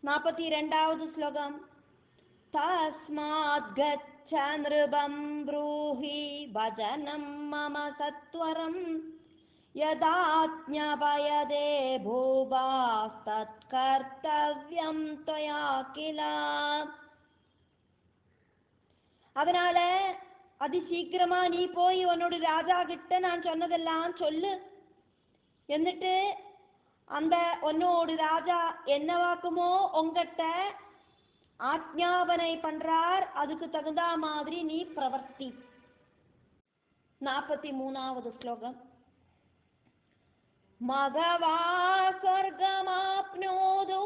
42வது ശ്ലോകം. തസ്മാത് ഗച്ഛ നൃപം ബ്രൂഹി വചനം മമ സത്വരം യദാജ്ഞപയതേ ഭൂപാസ്തത്കർത്തവ്യം ത്വയാ കില. அதனால அதிசீக்கிரமா நீ போய் உன்னோட ராஜா கிட்ட நான் சொன்னதெல்லாம் சொல்லு. എന്നിട്ട് அந்த உன்னோட ராஜா என்னவாக்குமோ உங்ககிட்ட ஆக்ஞாபனை பண்றார், அதுக்கு தகுந்த மாதிரி நீ பிரவர்த்தி. 43வது ஸ்லோகம். மகவா ஸ்வர்கமாப்னோது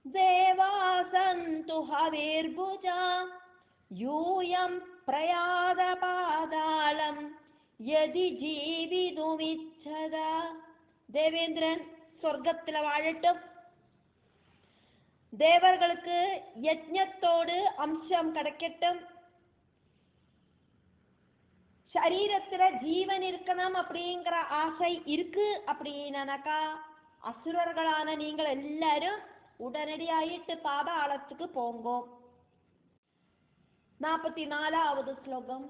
தேவா சந்து ஹவிர்புஜா யூயம் பிரயாத பாதாளம் யதி ஜீவிதுமிச்சத. தேவேந்திரன் சொர்க்கத்துல வாழட்டும், தேவர்களுக்கு யஜ்ஞத்தோடு அம்சம் கிடைக்கட்டும், சரீரத்துல ஜீவன் இருக்கணும் அப்படிங்கிற ஆசை இருக்கு அப்படின்னாக்கா அசுரர்களான நீங்கள் எல்லாரும் உடனடியாயிட்டு பாதாளத்துக்கு போங்கோ. 44வது ஸ்லோகம்.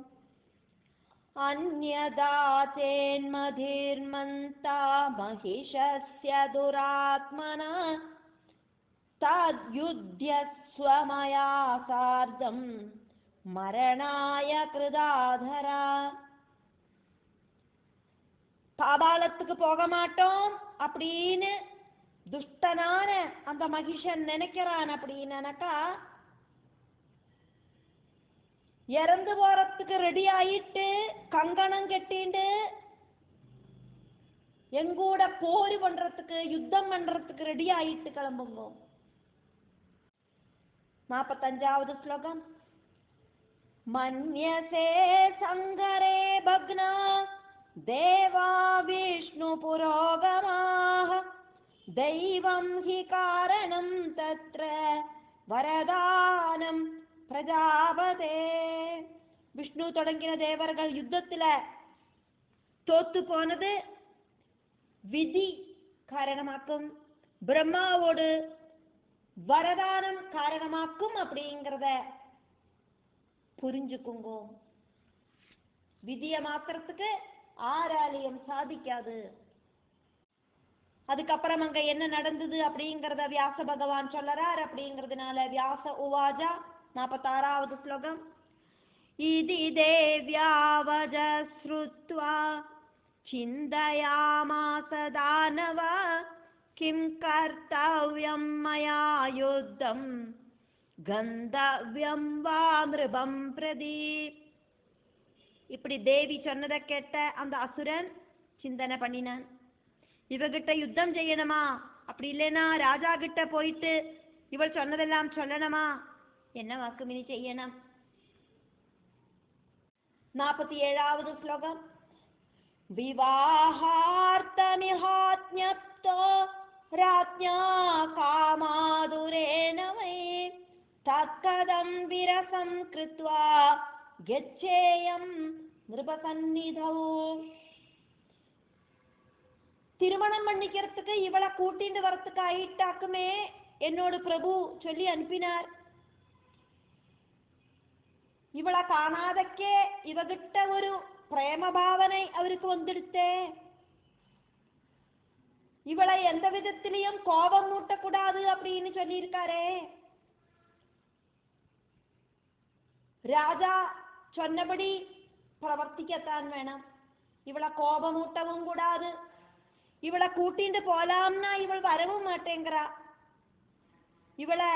அந்யதா சேன்மதிர்மந்தா மகிஷஸ்ய துராத்மனா தத்யுத்யஸ்வ மயா சார்தம் மரணாய கிருதாதரா. பாதாளத்துக்கு போக மாட்டோம் அப்படின்னு துஷ்டனான அந்த மகிஷன் நினைக்கிறான் அப்படின்னாக்கா இறந்து போறதுக்கு ரெடி ஆயிட்டு கங்கணம் கட்டிண்டு எங்கூட போர் பண்றதுக்கு யுத்தம் பண்றதுக்கு ரெடி ஆயிட்டு கிளம்புங்க. 45வது ஸ்லோகம். மன்யசே சங்கரே பக்னா தேவா விஷ்ணு புரோகமாக தெய்வம் ஹி காரணம் தத்ர வரதானம் பிரஜாபதே. விஷ்ணு தொடங்கின தேவர்கள் யுத்தத்துல தோத்து போனது விதி காரணமாக்கும், பிரம்மாவோடு வரதானம் காரணமாக்கும் அப்படிங்கிறத புரிஞ்சுக்குங்க. விதிய மாத்திரத்துக்கு ஆராலியம் சாதிக்காது. அதுக்கப்புறம் அங்க என்ன நடந்தது அப்படிங்கறத வியாச பகவான் சொல்லறார். அப்படிங்கிறதுனால வியாச உவாஜா 46வது ஸ்லோகம். இதி தேவ்யா வஜஸ்ருத்வா சிந்தயாமாஸ தானவா கிம் கர்த்தவ்யம் மயா யுத்தம் கந்தவ்யம் வா மிருபம் பிரதி. இப்படி தேவி சொன்னதை கேட்ட அந்த அசுரன் சிந்தனை பண்ணினான், இவகிட்ட யுத்தம் செய்யணுமா, அப்படி இல்லைன்னா ராஜா கிட்ட போயிட்டு இவள் சொன்னதெல்லாம் சொல்லணுமா, என்ன வாக்குமினி செய்யணும். 47வது ஸ்லோகம். விவாஹார்த்தமிஹாத்ஞப்தோ ராஜ்ஞா காமாதுரேன வை தத்கதம் விரசம் கிருத்வா கச்சேயம் நிருபசன்னிதௌ. திருமணம் பண்ணிக்கிறதுக்கு இவளை கூட்டிட்டு வரத்துக்கு ஆயிட்டாக்குமே என்னோட பிரபு சொல்லி அனுப்பினார். இவளை காணாதக்கே இவகிட்ட ஒரு பிரேம பாவனை அவருக்கு வந்துடுத்தே. இவளை எந்த விதத்திலையும் கோபம் மூட்டக்கூடாது அப்படின்னு சொல்லியிருக்காரே. ராஜா சொன்னபடி பிரவர்த்திக்கத்தான் வேணும். இவளை கோபமூட்டவும் கூடாது. இவளை கூட்டிட்டு போலாம்னா இவள் வரவும் மாட்டேங்கிறா. இவளை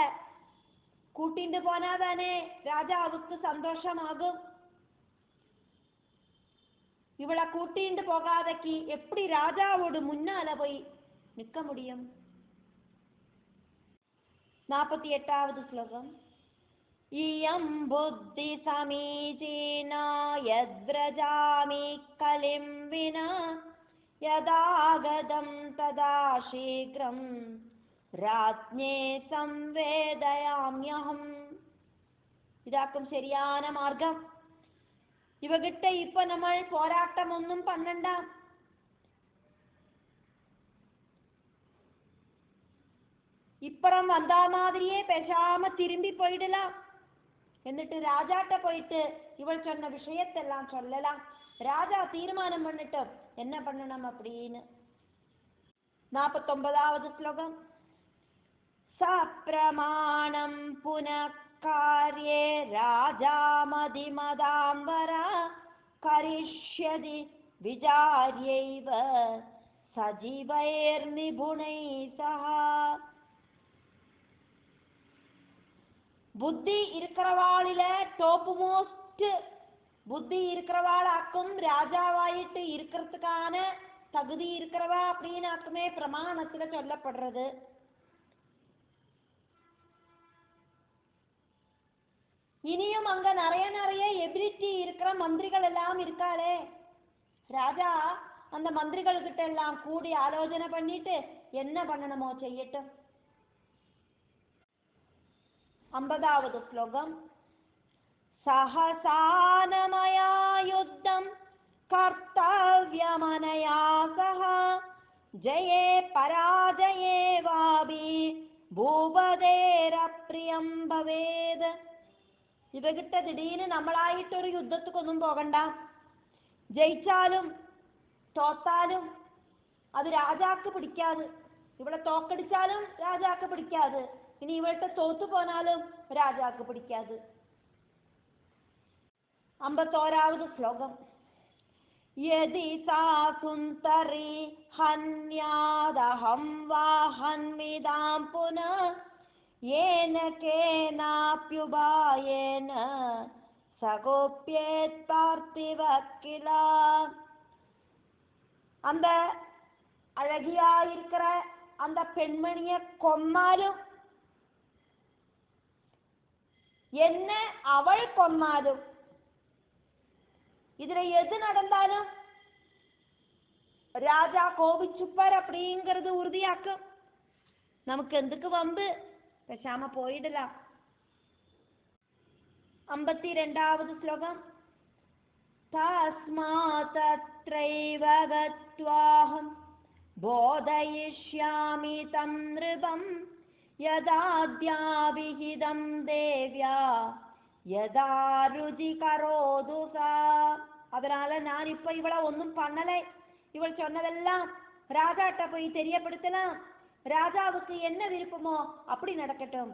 கூட்டிட்டு போனாதானே ராஜாவுக்கு சந்தோஷமாகும். இவளை கூட்டிட்டு போகாதக்கு எப்படி ராஜாவோடு முன்னால போய் நிற்க முடியும். 48வது ஸ்லோகம். இயம் புத்தி சமீச்சீனா யத்ரஜாமி கலிம் வினா யதாகதம் ததா சீக்ரம் ராஜ்ஞே சம்வேதயாம்யஹம். ഇതാക്കും ശരിயான മാർഗം. ഇവകിட்ட ഇപ്പൊ നമ്മൾ പോരാട്ടം ഒന്നും പണ്ണണ്ട. ഇപ്പുറം വന്നാ മാതിരിയെ പെശാമ തിരുമ്പി പോയിടലാം. എന്നിട്ട് രാജാட்ட പോയിട്ട് ഇവൾ சொன்ன விஷயத்தெல்லாம் சொல்லலாம். ராஜா தீர்மானம் பண்ணிட்டு என்ன பண்ணணும் அப்படின்னு. 49வது ஸ்லோகம். சப்ரமாணம் புனக்கார்யே ராஜா மதிமதாம்பரா கரிஷ்யதி விஜார்யைவ சஜீவைர் நிபுணை சஹா. புத்தி இருக்கிறவாளில டோப் மோஸ்ட் புத்தி இருக்கிறவாளாக்கும் ராஜாவாயிட்டு இருக்கிறதுக்கான தகுதி இருக்கிறவா அப்படின்னாக்குமே பிரமாணத்துல சொல்லப்படுறது. இனியும் அங்க நிறைய எபிலிட்டி இருக்கிற மந்திரிகள் எல்லாம் இருக்காளே. ராஜா அந்த மந்திரிகள் கிட்ட எல்லாம் கூடி ஆலோசனை பண்ணிட்டு என்ன பண்ணணுமோ செய்யட்டும். 50வது ஸ்லோகம். சஹசானமயா யுத்தம் கர்த்தவ்யமனயா சஹ ஜயே பராஜயே வாபி பூபதேர பிரியம் பவேத். ഇവകിട്ട ദിടീന് നമ്മളായിട്ടൊരു യുദ്ധത്തിക്കൊന്നും പോകണ്ട. ജയിച്ചാലും തോത്താലും അത് രാജാക്ക് പിടിക്കാതെ, ഇവിടെ തോക്കടിച്ചാലും രാജാക്ക് പിടിക്കാതെ, ഇനി ഇവിടുത്തെ തോത്തു പോനാലും രാജാക്ക് പിടിക്കാതെ. 51வது ശ്ലോകം. യദി സാ സുന്ദരി ഹന്യാദഹം വാ ഹന്മിതാം പുനഃ യേന കേനാപ്യുപായേന സഗോപ്യേത് പാർത്ഥിവ കില. அந்த அழகியா இருக்கிற அந்த பெண்மணிய கொன்னாலும் என்ன அவள் கொன்னாலும் இதுல எது நடந்தாலும் ராஜா கோபிச்சுப்பார் அப்படிங்கிறது உறுதியாக்கும். நமக்கு எதுக்கு வம்பு, பேசாம போயிடலாம். 52வது ஸ்லோகம். தஸ்மாத்ரைவ கத்வாஹம் போதயிஷ்யாமி தம் நிருபம் யதாத்யாபிஹிதம் தேவ்யா யதா ருஜி கரோது சா. அதனால நான் இப்ப இவளை ஒன்னும் பண்ணலை. இவள் சொன்னதெல்லாம் ராஜாட்ட போய் தெரியப்படுத்தலாம். ராஜாவுக்கு என்ன விருப்பமோ அப்படி நடக்கட்டும்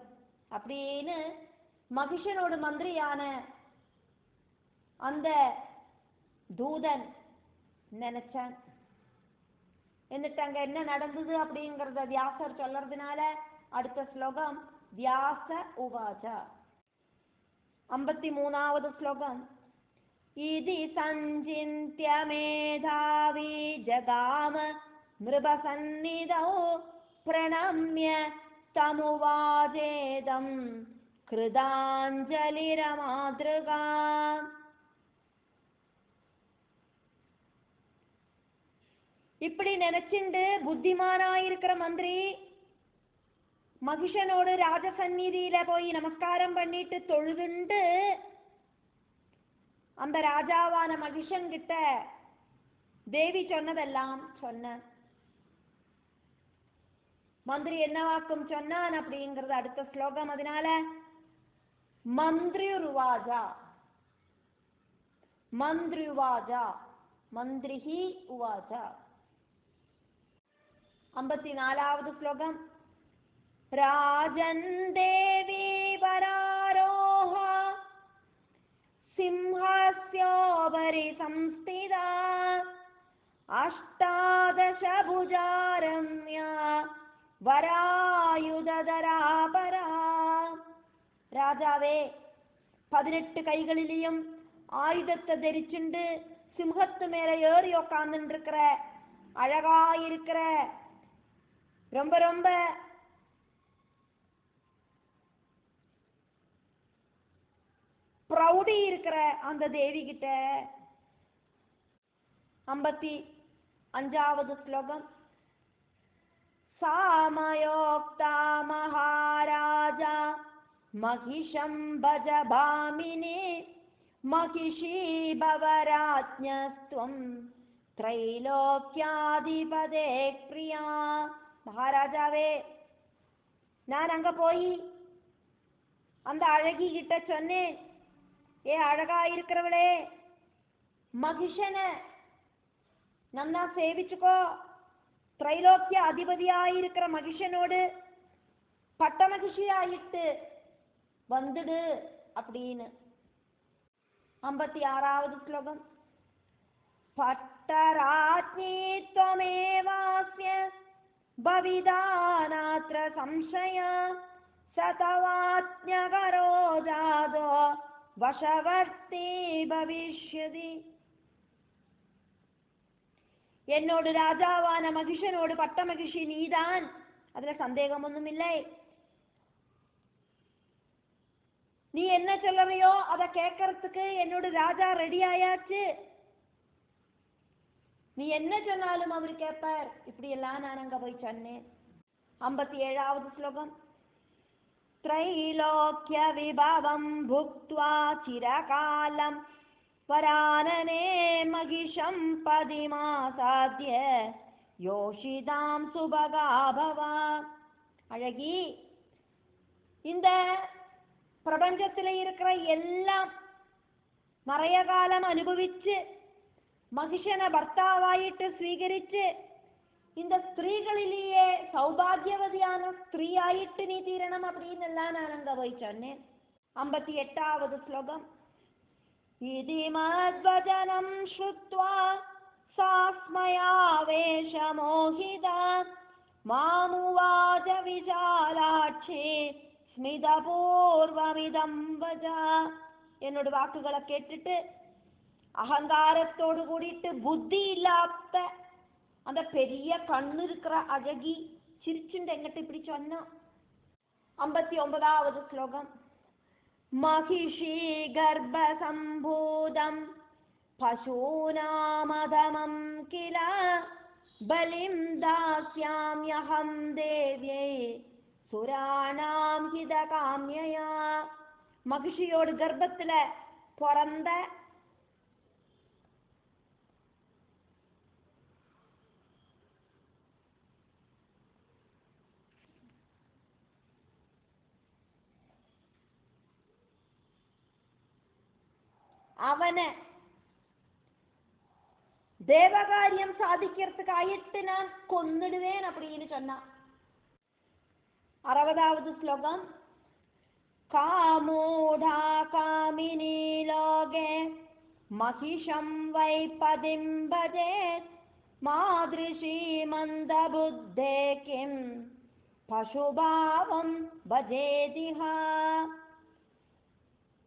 அப்படின்னு மகிஷனோட மந்திரியான அந்த தூதன் நினைச்சான். എന്നിട്ട് அங்க என்ன நடந்தது அப்படிங்கறத வியாசர் சொல்றதுனால அடுத்த ஸ்லோகம் வியாச உவாச. 53வது ஸ்லோகம். இதி சஞ்சிந்த்ய மேதாவி ஜகாம மிருபசன்னிதௌ பிரணம்ய தமுவாஜேதம் கிருதாஞ்சலிரமாத்ருகா. இப்படி நினைச்சுண்டு புத்திமானாயிருக்கிற மந்திரி மகிஷனோடு ராஜசந்நிதியில போய் நமஸ்காரம் பண்ணிட்டு தொழுதுண்டு அந்த ராஜாவான மகிஷன் கிட்ட தேவி சொன்னதெல்லாம் சொன்ன. மந்திரி என்னவாக்கும் சொன்னான் அப்படிங்கிறது அடுத்த ஸ்லோகம். அதனால மந்திரியுவாஜா மந்திரியுவாஜா மந்திரிஹி உவாஜா. 54வது ஸ்லோகம். ராஜன் தேவி பராரோஹ சிம்ஹஸ்யோபரி சம்ஸ்திதா அஷ்டாதச புஜாரம்யா வராயுதராபரா. ராஜாவே 18 கைகளிலையும் ஆயுதத்தை தரிச்சுண்டு சிம்ஹத்து மேல ஏறி உக்காந்துட்டு இருக்கிற அழகாயிருக்கிற ரொம்ப ரொம்ப ப்ரௌடி இருக்கிற அந்த தேவி கிட்ட. 55வது ஸ்லோகம். சாமயோக்தா மகாராஜா மகிஷம் பஜ பாமினே மகிஷி பவராஜ்ஞஸ்துவம் த்ரைலோக்யாதிபதே பிரியா. மகாராஜாவே நான் அங்க போய் அந்த அழகி கிட்ட சொன்னேன், ஏ அழகா இருக்கிறவளே, மகிஷனை நன்னா சேவிச்சுக்கோ, திரைலோக்கிய அதிபதியாயிருக்கிற மகிஷனோடு பட்ட மகிழ்ச்சியாயிட்டு வந்துடு அப்படின்னு. 56வது ஸ்லோகம். பட்டராஜ்ஞி த்வமேவாஸ்ய பவிதாநாத்ர சம்சய சதவாத்ஞகரோ ஜாதோ வசவர்த்தி பவிஷ்யதி. என்னோடு ராஜாவான மகிஷனோடு பட்ட மகிழ்ச்சி நீதான், அதுல சந்தேகம் ஒன்றும் இல்லை. நீ என்ன சொல்லவையோ அதை கேட்கறதுக்கு என்னோட ராஜா ரெடி ஆயாச்சு. நீ என்ன சொன்னாலும் அவர் கேட்பார். இப்படி எல்லாம் நான் அங்க போய் சொன்னேன். 57வது ஸ்லோகம். த்ரைலோக்கிய விபவம் புக்த்வா சிரகாலம் வரானனே மகிஷம் பதிமாசாத்ய யோஷிதாம் சுபகாபவா. அழகி, இந்த பிரபஞ்சத்தில் இருக்கிற எல்லாம் நிறைய காலம் അനുഭവിച്ച് മഹിഷനെ ഭർത്താവായിട്ട് സ്വീകരിച്ച് இந்த സ്ത്രീകളിலேயே സൗഭാഗ്യവതിயான സ്ത്രീയായിട്ട് നീ തീരണം அப்படின்னெல்லாம் நான் அங்க போய் சொன்னேன். 58வது ஸ்லோகம். இதி மத்வஜனம் ஸ்ருத்வா சாஸ்மயாவேஷமோஹிதா மாமுவாஜ விசாலாட்சி ஸ்மிதபூர்வமிதம் வஜா. என்னோட வாக்குகளை கேட்டுட்டு அகங்காரத்தோடு கூடிட்டு புத்தி இல்லாத அந்த பெரிய கண்ணு இருக்கிற அழகி சிரிச்சுண்டு எங்கிட்ட இப்படி சொன்னா. 59வது ஸ்லோகம். மகிஷி கர்ப்பசம்பூதம் பசூனாமதமம் கில பலிம் தாஸ்யாம்யஹம் தேவ்யை சுராணாம் ஹித காம்யயா. மகிஷியோட கர்ப்பத்துல பிறந்த அவனை தேவகாரியம் சாதிக்கிறதுக்காயிட்டு நான் கொன்னுடுவேன் அப்படின்னு சொன்னான். 60வது ஸ்லோகம். காமூடா காமினி லோகே மகிஷம் வை பதிம் பஜேத் மாத்ருஷி மந்த புத்தே கிம் பசுபாவம் பஜேதிஹா.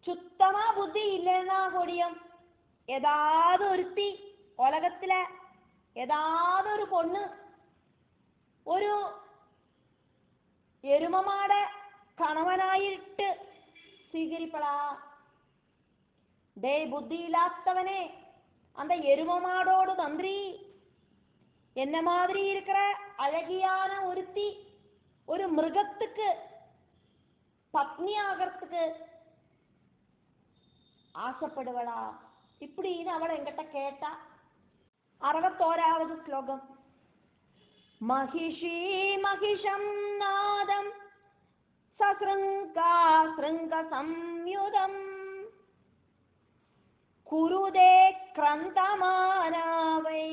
சுத்தமா புத்தி இல்லைன்னா கூடியும் ஏதாவது ஒருத்தி உலகத்துல ஏதாவது ஒரு பொண்ணு ഒരു എരുമമാട കണവനായിട്ട് സ്വീകരിപ്പളാ. ഡേ புத்தியில்லாதவனே, அந்த எருமமாடோடு மந்திரி என்ன மாதிரி இருக்கிற அழகியான ஒருத்தி ஒரு மிருகத்துக்கு பத்னி ஆகிறதுக்கு ஆசைப்படுவளா இப்படின்னு அவள் என்கிட்ட கேட்டா. 61வது ஸ்லோகம். महिषी महिषं नादं ससृङ्गा शृङ्गसंयुधं कुरुदे क्रन्तमाना वै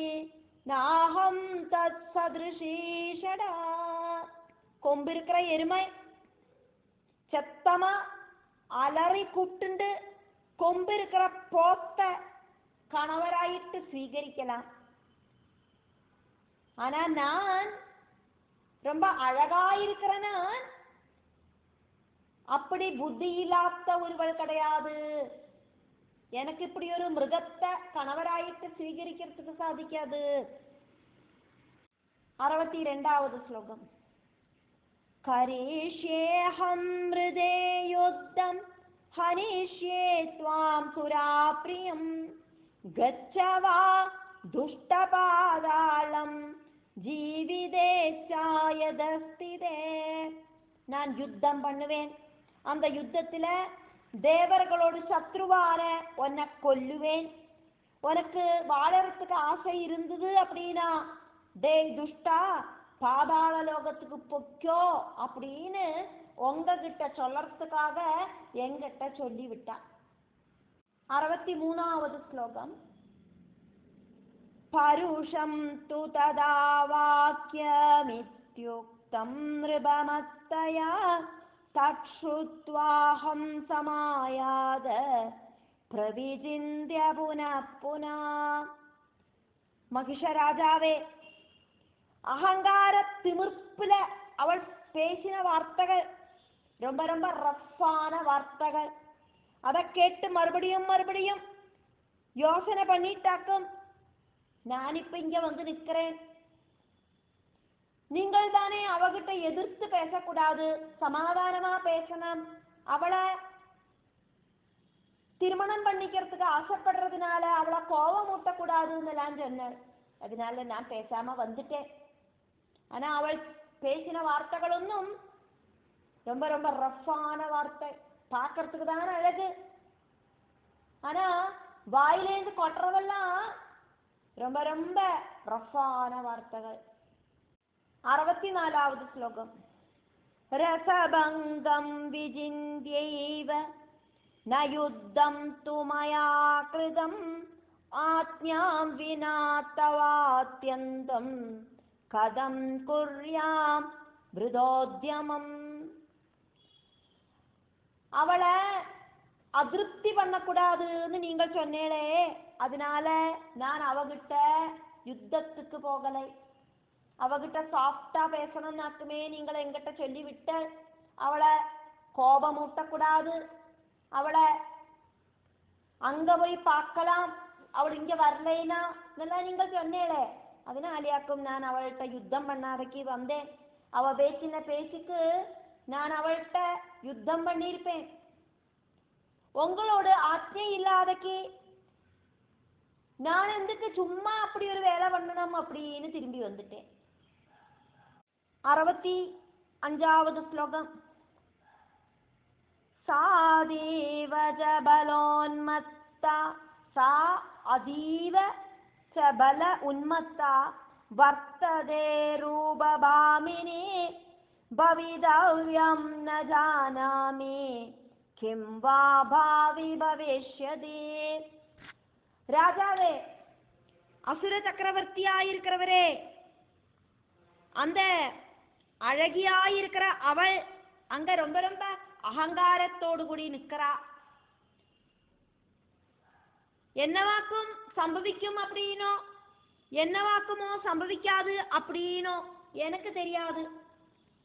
नाहं तत्सदृशी षडा. கொம்பிருக்கிற எருமை செத்தமா அலறி கூட்டுண்டு கொம்பிருக்கிற போத்த கணவராயிட்டு സ്വീകരിக்கலாம். ஆனா நான் ரொம்ப அழகா இருக்கிற நான் அப்படி புத்தி இல்லாத ஒருவள் கிடையாது. எனக்கு இப்படி ஒரு மிருகத்தை கணவராயிட்டு സ്വീകരിக்கிறதுக்கு சாதிக்காது. 62வது ஸ்லோகம். கரிஷ்யேஹம் மிருதே யுத்தம் ஹனிஷ்யே த்வாம் சுராப்ரியம் கச்சவா துஷ்டபாதாளம் ஜீவிதேச்சாயதஸ்திதே. நான் யுத்தம் பண்ணுவேன். அந்த யுத்தத்துல தேவர்களோடு சத்ருவான உன்னை கொல்லுவேன். உனக்கு வாழறதுக்கு ஆசை இருந்தது அப்படின்னா, டே துஷ்டா, பாதாள லோகத்துக்கு பொக்கோ அப்படின்னு உங்ககிட்ட சொல்லறதுக்காக எங்கிட்ட சொல்லிவிட்டா. 63வது ஸ்லோகம். பருஷம் து ததா வாக்யமித்யுக்தம் நிருபமத்தயா தச்ருத்வாஹம் சமாயாத பிரவிஜிந்த்ய புனഃ புனः. மகிஷராஜாவே, அகங்கார திமிர்ப்புல அவள் பேசின வார்த்தைகள் ரொம்ப ரொம்ப ரஃப்பான வார்த்தைகள். அதை கேட்டு மறுபடியும் மறுபடியும் யோசனை பண்ணிட்டாக்கும். நான் இப்ப இங்க வந்து நிற்கிறேன். நீங்கள் தானே அவகிட்ட எதிர்த்து பேசக்கூடாது, சமாதானமா பேசணும். அவளை திருமணம் பண்ணிக்கிறதுக்கு ஆசைப்படுறதுனால அவளை கோபம் ஊட்டக்கூடாதுன்னு எல்லாம் சொன்னேன். அதனால நான் பேசாம வந்துட்டேன். ஆனா அவள் பேசின வார்த்தைகளொன்னும் ரொம்ப ரொம்ப ரஃப்பான வார்த்தை. பார்க்கறதுக்கு தானே அழகு, ஆனா வாயிலேந்து கொட்டுறதெல்லாம் ரொம்ப ரொம்ப ரஃப்பான வார்த்தைகள். 64வது ஸ்லோகம். ரசபங்கம் விஜிந்த்யைவ ந யுத்தம் து மயா கிருதம் ஆத்ஞாம் வினா தவாத்யந்தம் கதம் குர்யாம் விருதோத்யமம். அவளை அதிருப்தி பண்ணக்கூடாதுன்னு நீங்கள் சொன்னேளே, அதனால நான் அவகிட்ட யுத்தத்துக்கு போகலை. அவகிட்ட சாஃப்டா பேசணும்னாக்குமே நீங்கள் எங்கிட்ட சொல்லிவிட்ட. அவளை கோபமூட்டக்கூடாது, அவளை அங்க போய் பார்க்கலாம், அவள் இங்க வரலைனா இதெல்லாம் நீங்கள் சொன்னேளே. அதனாலேயாக்கும் நான் அவள்கிட்ட யுத்தம் பண்ணாதைக்கு வந்தேன். அவ பேசின பேச்சுக்கு நான் அவள்கிட்ட யுத்தம் பண்ணியிருப்பேன். உங்களோட ஆജ്ഞை இல்லாதக்கு நான் எதுக்கு சும்மா அப்படி ஒரு வேலை பண்ணணும் அப்படின்னு திரும்பி வந்துட்டேன். 65வது ஸ்லோகம். சாதீவ ஜபலோன்மத்தா சா அதீவ சபல உன்மத்தா வர்த்ததே ரூபபாமினி பவிதவ்யம் ந ஜானாமி கிம் வா பாவி பவிஷ்யதி. ராஜாவே, அசுர சக்கரவர்த்தியாயிருக்கிறவரே, அந்த அழகியாயிருக்கிற அவள் அங்க ரொம்ப ரொம்ப அகங்காரத்தோடு கூடி நிற்கிறா. என்னவாக்கும் சம்பவிக்கும் அப்படின்னோ என்னவாக்குமோ சம்பவிக்காது அப்படின்னோ எனக்கு தெரியாது.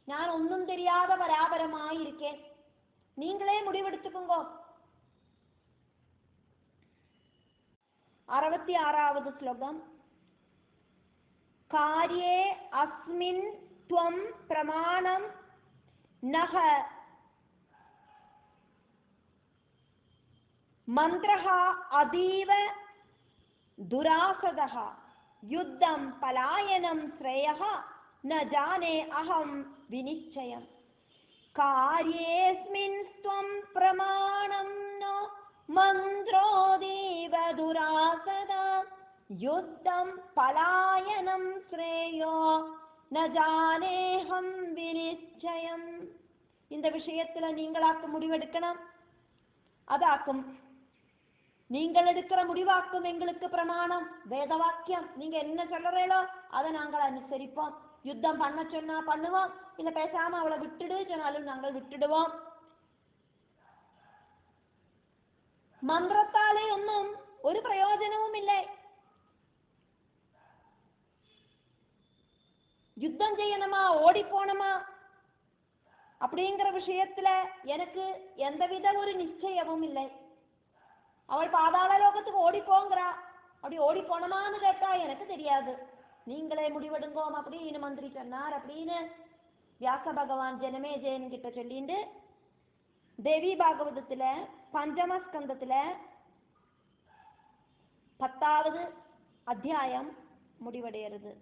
நான் ஒன்றும் தெரியாத பராபரமாயிருக்கேன். நீங்களே முடிவெடுத்துக்கோங்க. 66வது ஸ்லோகம். காரியே அஸ்மின் த்வம் பிரமாணம் நஹ மந்திரஹ அதீவ துராசதஹ யுத்தம் பலாயனம் ஸ்ரேயஹ ந ஜானே அஹம் விநிச்சயம். காரியேஸ்மின் த்வம் பிரமாணம் நோ மந்த்ரோதீவ துராசதா யுத்தம் பலாயனம் ஸ்ரேயோ ந ஜானேஹம் விநிச்சயம். இந்த விஷயத்துல நீங்களாக்கும் முடிவெடுக்கணும். அதாக்கும் நீங்கள் எடுக்கிற முடிவாக்கும் எங்களுக்கு பிரமாணம், வேத வாக்கியம். நீங்க என்ன சொல்றீங்களோ அதை நாங்கள் அனுசரிப்போம். யுத்தம் பண்ண சொன்னா பண்ணுவோம், இல்ல பேசாம அவளை விட்டுடு சொன்னாலும் நாங்கள் விட்டுடுவோம். மந்திரத்தாலே ஒன்றும் ஒரு பிரயோஜனமும் இல்லை. யுத்தம் செய்யணுமா ஓடி போனோமா அப்படிங்கிற விஷயத்துல எனக்கு எந்தவித ஒரு நிச்சயமும் இல்லை. அவள் பாதாள லோகத்துக்கு ஓடி போங்கிறா. அப்படி ஓடி போனமான்னு கேட்டா எனக்கு தெரியாது. நீங்களே முடிவெடுங்கோம் அப்படின்னு மந்திரி சொன்னார் அப்படின்னு வியாச பகவான் ஜனமேஜயன் கிட்ட சொல்லிண்டு தேவி பாகவதத்துல பஞ்சமஸ்கந்தத்துல 10வது அத்தியாயம் முடிவடைகிறது.